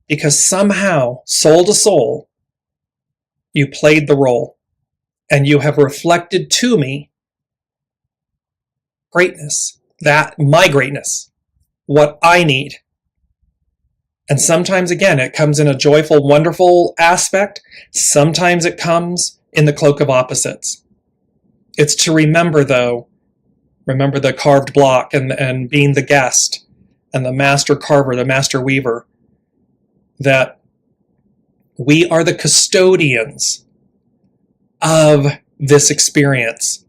Because somehow, soul to soul, you played the role, and you have reflected to me greatness, my greatness, what I need. And sometimes, again, it comes in a joyful, wonderful aspect. Sometimes it comes in the cloak of opposites. It's to remember, though, the carved block and being the guest and the master carver, the master weaver, that we are the custodians of this experience.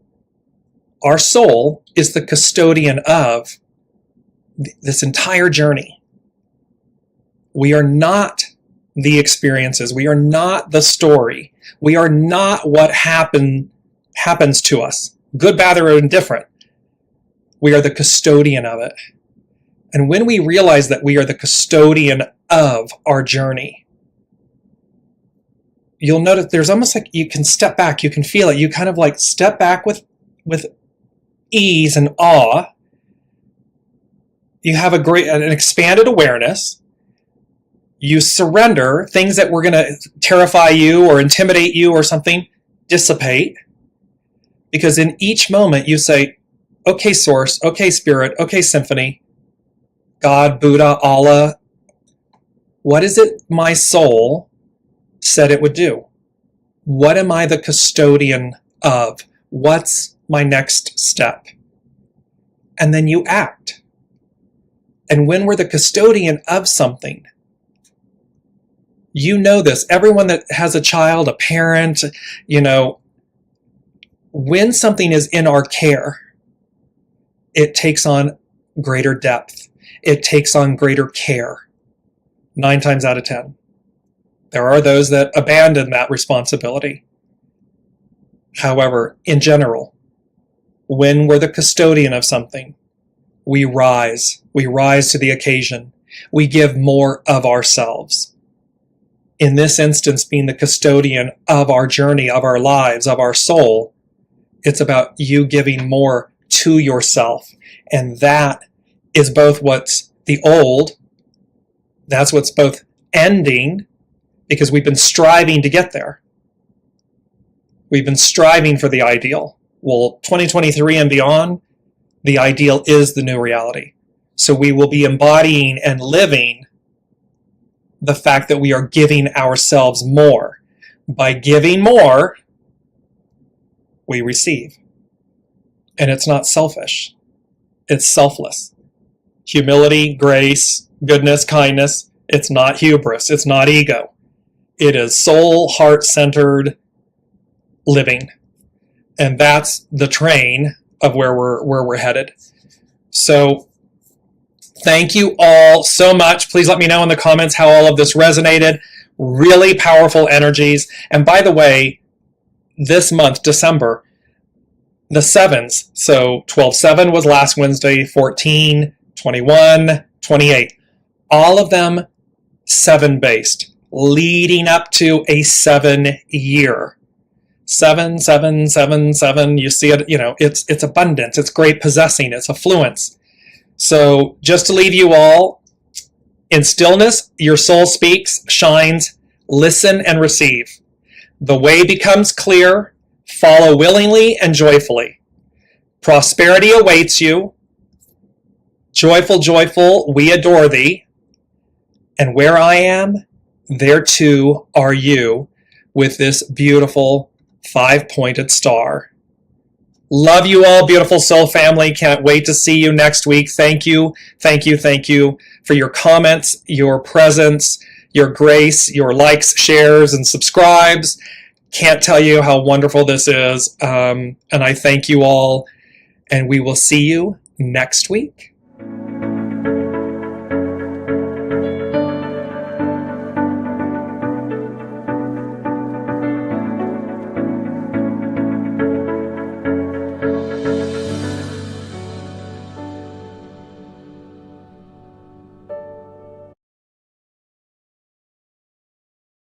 Our soul is the custodian of this entire journey. We are not the experiences. We are not the story. We are not what happens to us, good, bad, or indifferent. We are the custodian of it. And when we realize that we are the custodian of our journey, you'll notice there's almost like you can step back, you can feel it. You kind of like step back with ease and awe. You have an expanded awareness. You surrender. Things that were going to terrify you or intimidate you or something dissipate. Because in each moment you say, okay, source, okay, spirit, okay, symphony, God, Buddha, Allah, what is it my soul said it would do? What am I the custodian of? What's my next step? And then you act. And when we're the custodian of something, you know this. Everyone that has a child, a parent, when something is in our care, it takes on greater depth. It takes on greater care. 9 times out of 10. There are those that abandon that responsibility. However, in general, when we're the custodian of something, we rise. We rise to the occasion. We give more of ourselves. In this instance, being the custodian of our journey, of our lives, of our soul, it's about you giving more to yourself. And that is both what's the old, that's what's both ending, because we've been striving to get there. We've been striving for the ideal. Well, 2023 and beyond, the ideal is the new reality. So we will be embodying and living the fact that we are giving ourselves more. By giving more, we receive. And it's not selfish. It's selfless. Humility, grace, goodness, kindness. It's not hubris. It's not ego. It is soul, heart-centered living. And that's the train of where we're headed. So thank you all so much. Please let me know in the comments how all of this resonated. Really powerful energies. And by the way, this month, December, the 7s, so 12-7 was last Wednesday, 14, 21, 28. All of them 7-based, leading up to a 7-year. 7, 7, 7, 7. You see it, it's abundance, it's great possessing, it's affluence. So just to leave you all in stillness, your soul speaks, shines, listen and receive. The way becomes clear, follow willingly and joyfully. Prosperity awaits you. Joyful, joyful, we adore thee. And where I am, there too are you with this beautiful 5-pointed star. Love you all, beautiful soul family. Can't wait to see you next week. Thank you, thank you, thank you for your comments, your presence, your grace, your likes, shares, and subscribes. Can't tell you how wonderful this is. And I thank you all, and we will see you next week.